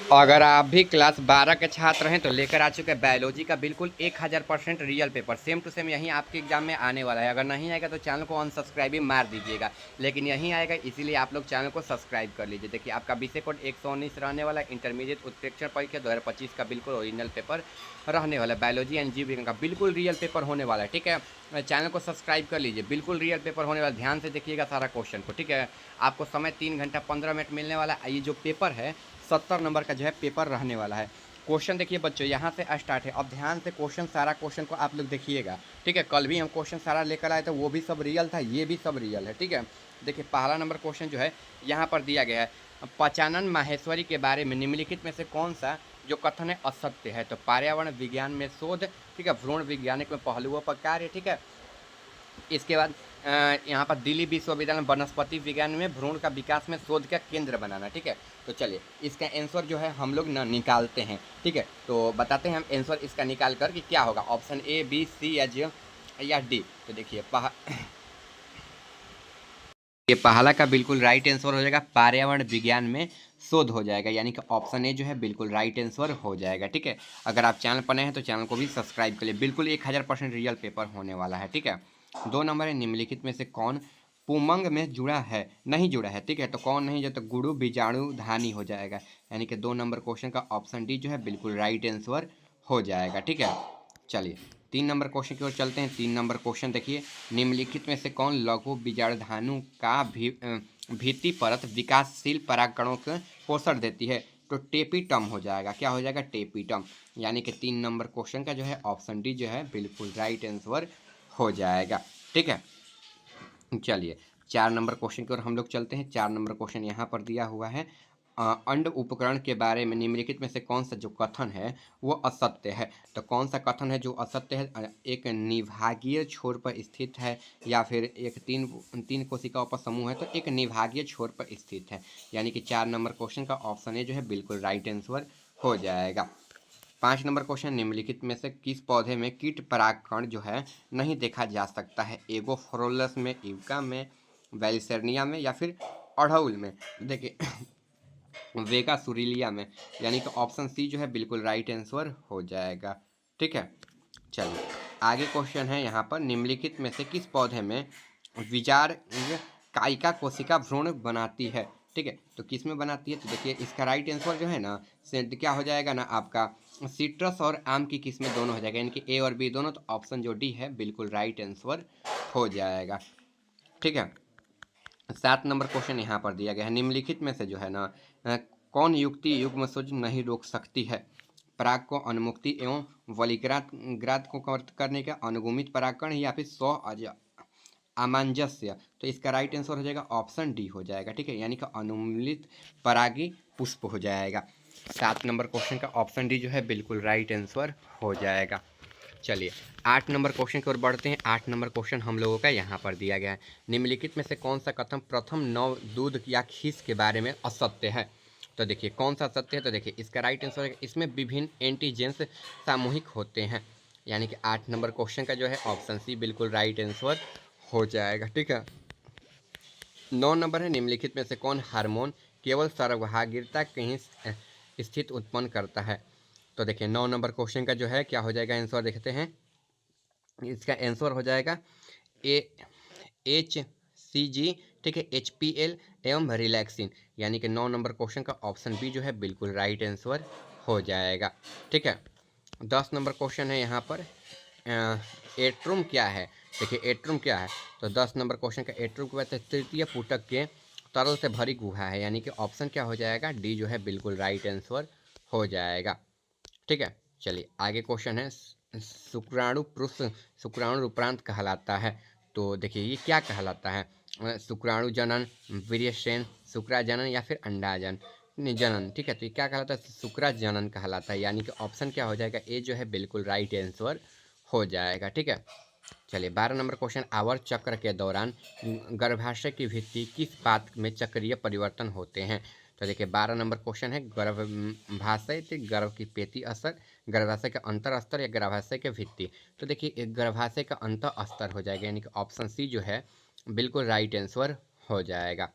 अगर आप भी क्लास 12 के छात्र हैं तो लेकर आ चुके हैं बायोलॉजी का बिल्कुल 1000% real paper same to same यहीं आपके एग्जाम में आने वाला है। अगर नहीं आएगा तो चैनल को अनसब्सक्राइब ही मार दीजिएगा, लेकिन यहीं आएगा, इसीलिए आप लोग चैनल को सब्सक्राइब कर लीजिए। देखिए आपका विषय कोड 119 रहने वाला इंटरमीडिएट उत्प्रेक्षण परीक्षा 2025 का बिल्कुल ओरिजिनल पेपर रहने वाला है। बायोलॉजी एंड जीव विज्ञान का बिल्कुल रियल पेपर होने वाला है, ठीक है। चैनल को सब्सक्राइब कर लीजिए, बिल्कुल रियल पेपर होने वाला, ध्यान से देखिएगा सारा क्वेश्चन को, ठीक है। आपको समय 3 घंटा 15 मिनट मिलने वाला है। ये जो पेपर है 70 नंबर का जो है पेपर रहने वाला है। क्वेश्चन देखिए बच्चों, यहाँ से स्टार्ट है। अब ध्यान से क्वेश्चन, सारा क्वेश्चन को आप लोग देखिएगा, ठीक है। कल भी हम क्वेश्चन सारा लेकर आए थे, वो भी सब रियल था, ये भी सब रियल है, ठीक है। देखिए पहला नंबर क्वेश्चन जो है यहाँ पर दिया गया है, पचानन माहेश्वरी के बारे में निम्नलिखित में से कौन सा जो कथन है असत्य है। तो पर्यावरण विज्ञान में शोध, ठीक है, भ्रूण वैज्ञानिक में पहलुओं पर कार्य, ठीक है। इसके बाद यहाँ पर दिल्ली विश्वविद्यालय वनस्पति विज्ञान में भ्रूण का विकास में शोध का केंद्र बनाना, ठीक है। तो चलिए इसका आंसर जो है हम लोग ना निकालते हैं, ठीक है। तो बताते हैं हम आंसर इसका निकाल कर कि क्या होगा, ऑप्शन ए, बी, सी या डी। तो देखिए ये पहला का बिल्कुल राइट आंसर हो जाएगा, पर्यावरण विज्ञान में शोध हो जाएगा, यानी कि ऑप्शन ए जो है बिल्कुल राइट आंसर हो जाएगा, ठीक है। अगर आप चैनल पर नए हैं तो चैनल को भी सब्सक्राइब कर लिए, बिल्कुल 1000% रियल पेपर होने वाला है, ठीक है। 2 नंबर है, निम्नलिखित में से कौन पुमंग में जुड़ा है, नहीं जुड़ा है, ठीक है। तो कौन नहीं, जो तो गुरु बीजाणु धानी हो जाएगा, यानी कि 2 नंबर क्वेश्चन का ऑप्शन डी जो है बिल्कुल राइट आंसर हो जाएगा, ठीक है। चलिए 3 नंबर क्वेश्चन की ओर चलते हैं। 3 नंबर क्वेश्चन देखिए, निम्नलिखित में से कौन लघु बीजाणुधानु का भित्ति परत विकासशील परागकणों को पोषण देती है। तो टेपिटम हो जाएगा, क्या हो जाएगा, टेपिटम, यानी कि 3 नंबर क्वेश्चन का जो है ऑप्शन डी जो है बिल्कुल राइट आंसर हो जाएगा, ठीक है। चलिए 4 नंबर क्वेश्चन की ओर हम लोग चलते हैं। 4 नंबर क्वेश्चन यहाँ पर दिया हुआ है, अंड उपकरण के बारे में निम्नलिखित में से कौन सा जो कथन है वो असत्य है। तो कौन सा कथन है जो असत्य है, एक निभागीय छोर पर स्थित है, या फिर एक तीन कोशिकाओं पर समूह है, तो एक निभागीय छोर पर स्थित है, यानी कि 4 नंबर क्वेश्चन का ऑप्शन ए जो है बिल्कुल राइट आंसर हो जाएगा। 5 नंबर क्वेश्चन, निम्नलिखित में से किस पौधे में कीट परागकण जो है नहीं देखा जा सकता है। एगोफोरोलस में, इवका में, वेलिसेर्निया में, या फिर अड़हुल में। देखिए वेगा सुरीलिया में, यानी कि ऑप्शन सी जो है बिल्कुल राइट आंसर हो जाएगा, ठीक है। चलिए आगे क्वेश्चन है यहाँ पर, निम्नलिखित में से किस पौधे में विजार कायिका कोशिका भ्रूण बनाती है, ठीक है। तो किस में बनाती है, तो देखिए इसका राइट आंसर जो है ना क्या हो जाएगा ना आपका, सिट्रस और आम की किस्में दोनों हो जाएगा, यानी कि ए और बी दोनों। तो ऑप्शन जो डी है बिल्कुल राइट आंसर हो जाएगा, ठीक है। 7 नंबर क्वेश्चन यहाँ पर दिया गया है, निम्नलिखित में से जो है ना कौन युक्ति युग्मसूत्र नहीं रोक सकती है। पराग को अनुमुक्ति एवं वलीग्रात को करने का अनुगमित परागकण, या फिर अमांजस्य। तो इसका राइट आंसर हो जाएगा ऑप्शन डी हो जाएगा, ठीक है, यानी कि अनुमूलित परागी पुष्प हो जाएगा। 7 नंबर क्वेश्चन का ऑप्शन डी जो है बिल्कुल राइट आंसर हो जाएगा। चलिए 8 नंबर क्वेश्चन की ओर बढ़ते हैं। 8 नंबर क्वेश्चन हम लोगों का यहाँ पर दिया गया है, निम्नलिखित में से कौन सा कथन प्रथम नव दूध या खीस के बारे में असत्य है। तो देखिए कौन सा सत्य है, तो देखिए इसका राइट आंसर है, इसमें विभिन्न एंटीजेंस सामूहिक होते हैं, यानी कि 8 नंबर क्वेश्चन का जो है ऑप्शन सी बिल्कुल राइट आंसर हो जाएगा, ठीक है। 9 नंबर है, निम्नलिखित में से कौन हार्मोन केवल सर्वभागिता कहीं स्थित उत्पन्न करता है। तो देखिए 9 नंबर क्वेश्चन का जो है क्या हो जाएगा आंसर, देखते हैं। इसका आंसर हो जाएगा ए HCG, ठीक है, HPL एवं रिलैक्सिन, यानी कि 9 नंबर क्वेश्चन का ऑप्शन बी जो है बिल्कुल राइट आंसर हो जाएगा, ठीक है। 10 नंबर क्वेश्चन है यहाँ पर, एट्रुम क्या है। देखिए एट्रुम क्या है, तो 10 नंबर क्वेश्चन का एट्रुम क्या है, तृतीय पुटक के तरल से भरी गुहा है, यानी कि ऑप्शन क्या हो जाएगा, डी जो है बिल्कुल राइट आंसर हो जाएगा, ठीक है। चलिए आगे क्वेश्चन है, शुक्राणु पुरुष शुक्राणु उपरांत कहलाता है। तो देखिए ये क्या कहलाता है, शुक्राणु जनन, वीर्यसेन, शुक्राजनन, या फिर अंडाजन जनन, ठीक है। तो ये क्या कहलाता है, शुक्राजनन कहलाता है, यानी कि ऑप्शन क्या हो जाएगा, ए जो है बिल्कुल राइट आंसर हो जाएगा, ठीक है। चलिए 12 नंबर क्वेश्चन, आवर्त चक्र के दौरान गर्भाशय की भित्ति किस पात में चक्रीय परिवर्तन होते हैं। तो देखिए 12 नंबर क्वेश्चन है, गर्भाशय से गर्भ की पेटी स्तर, गर्भाशय का अंतर स्तर, या गर्भाशय के भित्ति। तो देखिए गर्भाशय का अंतर स्तर हो जाएगा, यानी कि ऑप्शन सी जो है बिल्कुल राइट आंसर हो जाएगा।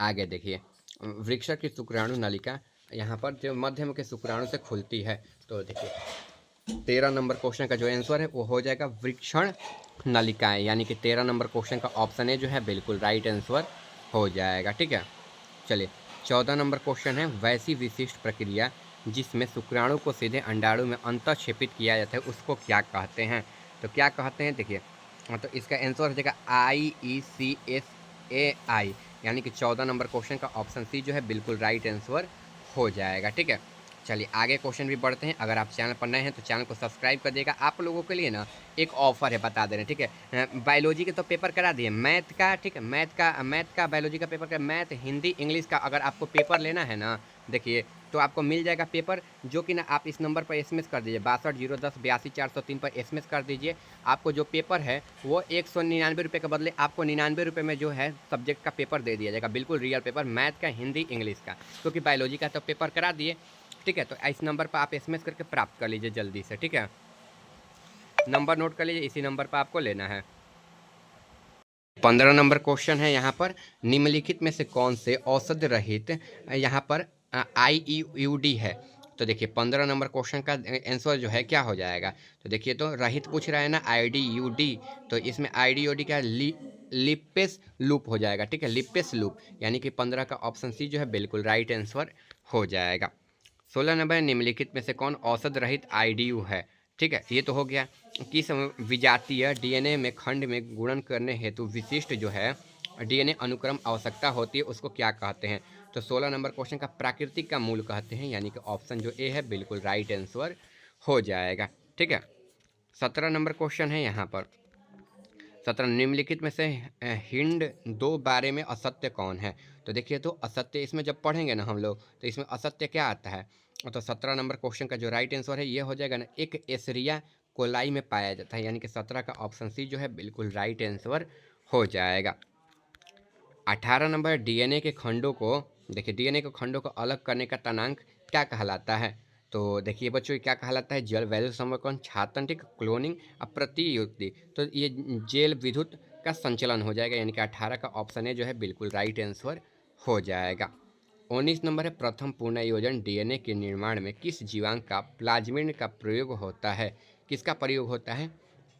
आगे देखिए, वृक्ष की शुक्राणु नलिका यहाँ पर जो मध्यम के शुक्राणु से खुलती है। तो देखिए 13 नंबर क्वेश्चन का जो आंसर है वो हो जाएगा वृक्षण नलिकाएं, यानी कि 13 नंबर क्वेश्चन का ऑप्शन ए जो है बिल्कुल राइट आंसर हो जाएगा। ठीक है, चलिए 14 नंबर क्वेश्चन है, वैसी विशिष्ट प्रक्रिया जिसमें शुक्राणु को सीधे अंडाणु में अंतःक्षेपित किया जाता है उसको क्या कहते हैं? तो क्या कहते हैं देखिए, तो इसका आंसर हो जाएगा IECSAI, यानी कि 14 नंबर क्वेश्चन का ऑप्शन सी जो है बिल्कुल राइट आंसर हो जाएगा। ठीक है, चलिए आगे क्वेश्चन भी बढ़ते हैं। अगर आप चैनल पर नए हैं तो चैनल को सब्सक्राइब कर दिएगा। आप लोगों के लिए ना एक ऑफर है, बता दे रहे हैं। ठीक है, बायोलॉजी के तो पेपर करा दिए, मैथ का, ठीक है, मैथ का बायोलॉजी का पेपर का, मैथ हिंदी इंग्लिश का अगर आपको पेपर लेना है ना, देखिए तो आपको मिल जाएगा पेपर, जो कि ना आप इस नंबर पर एसएमएस कर दीजिए 62 010 82 403 पर एसएमएस कर दीजिए। आपको जो पेपर है वो 199 रुपये के बदले आपको 99 रुपये में जो है सब्जेक्ट का पेपर दे दिया जाएगा, बिल्कुल रियल पेपर, मैथ का हिंदी इंग्लिश का, क्योंकि बायोलॉजी का तो पेपर करा दिए। ठीक है, तो इस नंबर पर आप एसएमएस करके प्राप्त कर लीजिए जल्दी से। ठीक है, नंबर नोट कर लीजिए, इसी नंबर पर आपको लेना है। 15 नंबर क्वेश्चन है यहाँ पर, निम्नलिखित में से कौन से औषध रहित यहाँ पर IEUD है? तो देखिए 15 नंबर क्वेश्चन का आंसर जो है क्या हो जाएगा? तो देखिए तो रहित पूछ रहा है ना, IDUD, तो इसमें IDUD का लिपेस लूप हो जाएगा। ठीक है, लिपेस लूप, यानी कि 15 का ऑप्शन सी जो है बिल्कुल राइट आंसर हो जाएगा। 16 नंबर, निम्नलिखित में से कौन औषध रहित IDU है? ठीक है, ये तो हो गया। किस विजातीय DNA में खंड में गुणन करने हेतु विशिष्ट जो है DNA अनुक्रम आवश्यकता होती है उसको क्या कहते हैं? तो 16 नंबर क्वेश्चन का प्राकृतिक का मूल कहते हैं, यानी कि ऑप्शन जो ए है बिल्कुल राइट आंसर हो जाएगा। ठीक है, 17 नंबर क्वेश्चन है यहाँ पर, 17, निम्नलिखित में से हिंड दो बारे में असत्य कौन है? तो देखिए तो असत्य इसमें जब पढ़ेंगे ना हम लोग तो इसमें असत्य क्या आता है? तो 17 नंबर क्वेश्चन का जो राइट आंसर है ये हो जाएगा ना, एक एसरिया कोलाई में पाया जाता है, यानी कि 17 का ऑप्शन सी जो है बिल्कुल राइट आंसर हो जाएगा। 18 नंबर, डीएनए के खंडों को, देखिए डीएनए के खंडों को अलग करने का तनांक क्या कहलाता है? तो देखिए बच्चों क्या कहलाता है, जल वैल्यू समकरण, छातन, ठीक, क्लोनिंग, प्रतियुक्ति। तो ये जेल विद्युत का संचलन हो जाएगा, यानी कि 18 का ऑप्शन ए जो है बिल्कुल राइट आंसर हो जाएगा। 19 नंबर है, प्रथम पुनर्योजन डीएनए के निर्माण में किस जीवांग का प्लाज्मिड का प्रयोग होता है? किसका प्रयोग होता है?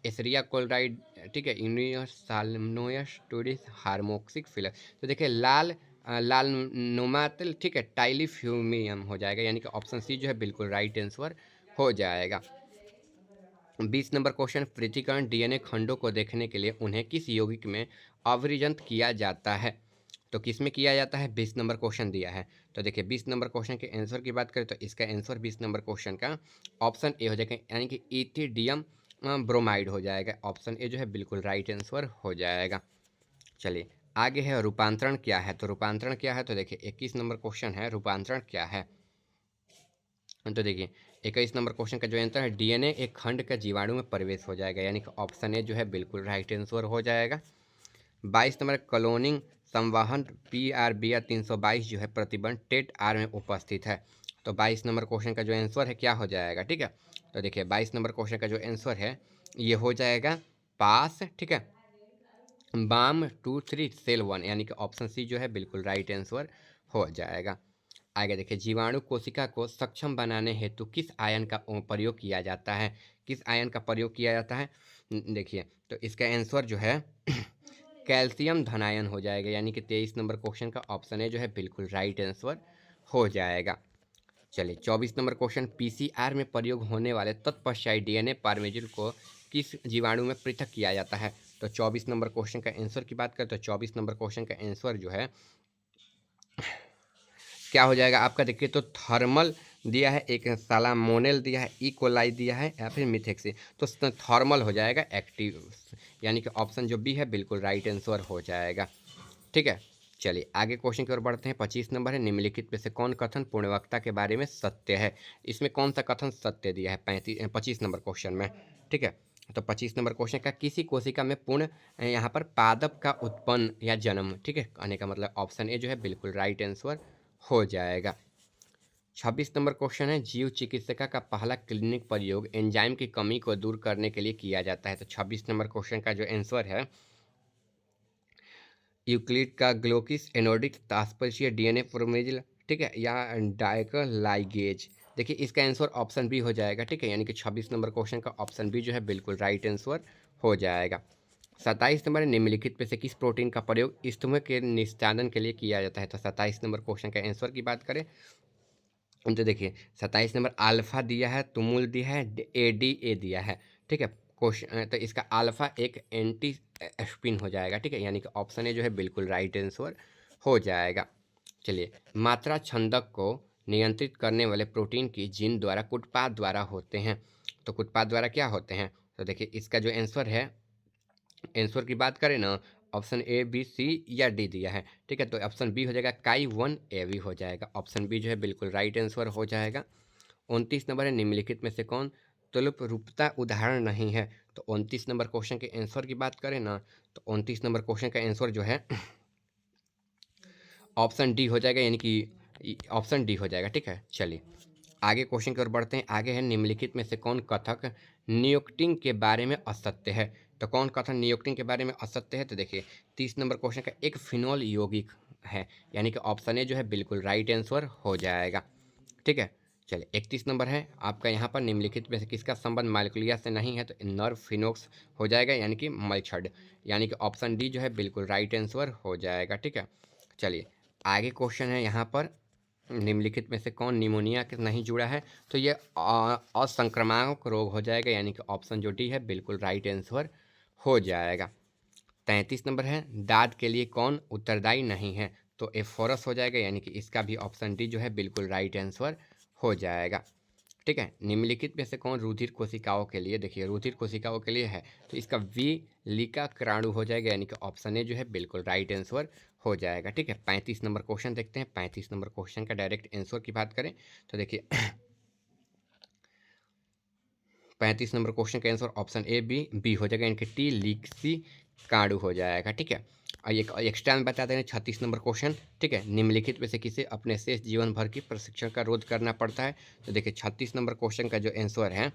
एसरिया कोलराइड, ठीक है, यूनिवर्साल्नोयस टूरिस हार्मोक्सिक फिलर। तो देखिए लाल नोमातल, ठीक है, टाइलिफ्यूमियम हो जाएगा, यानी कि ऑप्शन सी जो है बिल्कुल राइट आंसर हो जाएगा। 20 नंबर क्वेश्चन, पृथक्करण डीएनए खंडों को देखने के लिए उन्हें किस यौगिक में अवरिजंत किया जाता है? तो किस में किया जाता है? 20 नंबर क्वेश्चन दिया है। तो देखिए 20 नंबर क्वेश्चन के आंसर की बात करें तो इसका आंसर 20 नंबर क्वेश्चन का ऑप्शन ए हो जाएगा, यानी कि इथिडियम ब्रोमाइड हो जाएगा। ऑप्शन ए जो है बिल्कुल राइट आंसर हो जाएगा। चलिए आगे है, रूपांतरण क्या है? तो रूपांतरण क्या है? तो देखिए 21 नंबर क्वेश्चन है, रूपांतरण क्या है? तो देखिए 21 नंबर क्वेश्चन का जो आंसर है, डीएनए एक खंड का जीवाणु में प्रवेश हो जाएगा, यानी कि ऑप्शन ए जो है बिल्कुल राइट आंसर हो जाएगा। 22 नंबर, क्लोनिंग संवहन PRBR 322 जो है प्रतिबंध टेट आर में उपस्थित है। तो 22 नंबर क्वेश्चन का जो आंसर है क्या हो जाएगा? ठीक है, तो देखिए 22 नंबर क्वेश्चन का जो आंसर है ये हो जाएगा पास, ठीक है, बाम 2 3 सेल 1, यानी कि ऑप्शन सी जो है बिल्कुल राइट आंसर हो जाएगा। आगे देखिए, जीवाणु कोशिका को सक्षम बनाने हेतु किस आयन का प्रयोग किया जाता है? किस आयन का प्रयोग किया जाता है? देखिए तो इसका आंसर जो है कैल्शियम धनायन हो जाएगा, यानी कि 23 नंबर क्वेश्चन का ऑप्शन ए जो है बिल्कुल राइट आंसर हो जाएगा। चलिए 24 नंबर क्वेश्चन, PCR में प्रयोग होने वाले तत्पश्चात DNA पारमेजिल को किस जीवाणु में पृथक किया जाता है? तो 24 नंबर क्वेश्चन का आंसर की बात करें तो 24 नंबर क्वेश्चन का आंसर जो है क्या हो जाएगा आपका? देखिए तो थर्मल दिया है, एक सालामोनेल दिया है, कोलाई दिया है, या फिर मिथेक्सी। तो थर्मल हो जाएगा एक्टिव, यानी कि ऑप्शन जो बी है बिल्कुल राइट आंसर हो जाएगा। ठीक है, चलिए आगे क्वेश्चन की ओर बढ़ते हैं। 25 नंबर है, निम्नलिखित में से कौन कथन पूर्णवक्ता के बारे में सत्य है? इसमें कौन सा कथन सत्य दिया है 25 नंबर क्वेश्चन में? ठीक है, तो 25 नंबर क्वेश्चन का, किसी कोशिका में पूर्ण यहाँ पर पादप का उत्पन्न या जन्म, ठीक है, कहने का मतलब ऑप्शन ए जो है बिल्कुल राइट आंसर हो जाएगा। 26 नंबर क्वेश्चन है, जीव चिकित्सिका का पहला क्लिनिक प्रयोग एंजाइम की कमी को दूर करने के लिए किया जाता है। तो 26 नंबर क्वेश्चन का जो आंसर है, यूक्लिड का ग्लोकिस एनोडिक तात्पर्य DNA पॉलीमरेज, ठीक है, या डायक्लाइगेज। देखिए इसका आंसर ऑप्शन बी हो जाएगा, ठीक है, यानी कि 26 नंबर क्वेश्चन का ऑप्शन बी जो है बिल्कुल राइट आंसर हो जाएगा। 27 नंबर, निम्नलिखित में से किस प्रोटीन का प्रयोग स्तूपों के निस्तारण के लिए किया जाता है। तो 27 नंबर क्वेश्चन का आंसर की बात करें तो देखिए 27 नंबर अल्फा दिया है, तुमुल दिया है, ADA दिया है, ठीक है। क्वेश्चन तो इसका अल्फा एक एंटी स्पिन हो जाएगा, ठीक है, यानी कि ऑप्शन ए जो है बिल्कुल राइट आंसर हो जाएगा। चलिए, मात्रा छंदक को नियंत्रित करने वाले प्रोटीन की जीन द्वारा उत्पाद द्वारा होते हैं। तो उत्पाद द्वारा क्या होते हैं, तो देखिए इसका जो आंसर है, आंसर की बात करें ना, ऑप्शन ए बी सी या डी दिया है, ठीक है, तो ऑप्शन बी हो जाएगा Ki-1 AV हो जाएगा। ऑप्शन बी जो है बिल्कुल राइट आंसर हो जाएगा। 29 नंबर है, निम्नलिखित में से कौन तुल्यप रूपता उदाहरण नहीं है। तो 29 नंबर क्वेश्चन के आंसर की बात करें ना, तो 29 नंबर क्वेश्चन का आंसर जो है ऑप्शन डी हो जाएगा, यानी कि ऑप्शन डी हो जाएगा, ठीक है। चलिए आगे क्वेश्चन की ओर बढ़ते हैं। आगे है, निम्नलिखित में से कौन कथक नियोक्टिन के बारे में असत्य है। तो कौन कथक नियोक्टिन के बारे में असत्य है, तो देखिए 30 नंबर क्वेश्चन का एक फिनोल यौगिक है, यानी कि ऑप्शन ए जो है बिल्कुल राइट आंसर हो जाएगा, ठीक है। चलिए 31 नंबर है आपका, यहाँ पर निम्नलिखित में से किसका संबंध मालिक्यूलिया से नहीं है। तो नर्व फिनोक्स हो जाएगा, यानी कि मलछड, यानी कि ऑप्शन डी जो है बिल्कुल राइट आंसर हो जाएगा, ठीक है। चलिए आगे क्वेश्चन है, यहाँ पर निम्नलिखित में से कौन निमोनिया के नहीं जुड़ा है। तो ये असंक्रामक रोग हो जाएगा, यानी कि ऑप्शन जो डी है बिल्कुल राइट आंसर हो जाएगा। 33 नंबर है, दाद के लिए कौन उत्तरदायी नहीं है। तो एफोरस हो जाएगा, यानी कि इसका भी ऑप्शन डी जो है बिल्कुल राइट आंसर हो जाएगा, ठीक है। निम्नलिखित में से कौन रुधिर कोशिकाओं के लिए, देखिए रुधिर कोशिकाओं के लिए है, तो इसका वी लिका कराणु हो जाएगा, यानी कि ऑप्शन ए जो है बिल्कुल राइट आंसर हो जाएगा, ठीक है। 35 नंबर क्वेश्चन देखते हैं। 35 नंबर क्वेश्चन का डायरेक्ट आंसर की बात करें तो देखिए 35 नंबर क्वेश्चन का आंसर ऑप्शन ए बी हो जाएगा, यानी कि टी लिक्सी काणु हो जाएगा, ठीक है। और एक एक्स्ट्रा में बता दें 36 नंबर क्वेश्चन, ठीक है, निम्नलिखित में से किसे अपने शेष जीवन भर की प्रशिक्षण का रोध करना पड़ता है। तो देखिए 36 नंबर क्वेश्चन का जो आंसर है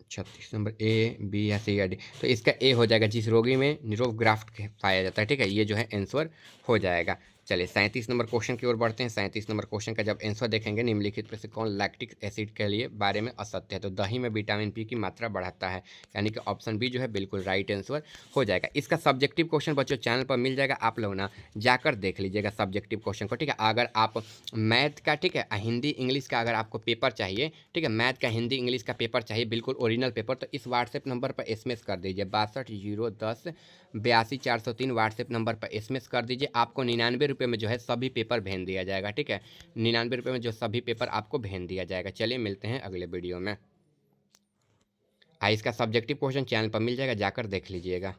36 नंबर ए बी या सी या डी, तो इसका ए हो जाएगा, जिस रोगी में निरोग ग्राफ्ट पाया जाता है, ठीक है, ये जो है आंसर हो जाएगा। चलिए 37 नंबर क्वेश्चन की ओर बढ़ते हैं। 37 नंबर क्वेश्चन का जब आंसर देखेंगे, निम्नलिखित में से कौन लैक्टिक एसिड के लिए बारे में असत्य है। तो दही में विटामिन पी की मात्रा बढ़ाता है, यानी कि ऑप्शन बी जो है बिल्कुल राइट आंसर हो जाएगा। इसका सब्जेक्टिव क्वेश्चन बच्चों चैनल पर मिल जाएगा, आप लोग ना जाकर देख लीजिएगा सब्जेक्टिव क्वेश्चन को, ठीक है। अगर आप मैथ का, ठीक है, हिंदी इंग्लिश का अगर आपको पेपर चाहिए, ठीक है, मैथ का हिंदी इंग्लिश का पेपर चाहिए बिल्कुल ओरिजिनल पेपर, तो इस व्हाट्सएप नंबर पर SMS कर दीजिए 62 010 82 403 व्हाट्सएप नंबर पर SMS कर दीजिए। आपको 99 रुपये में जो है सभी पेपर भेज दिया जाएगा, ठीक है, 99 रुपये में जो सभी पेपर आपको भेज दिया जाएगा। चलिए मिलते हैं अगले वीडियो में। इसका सब्जेक्टिव क्वेश्चन चैनल पर मिल जाएगा, जाकर देख लीजिएगा।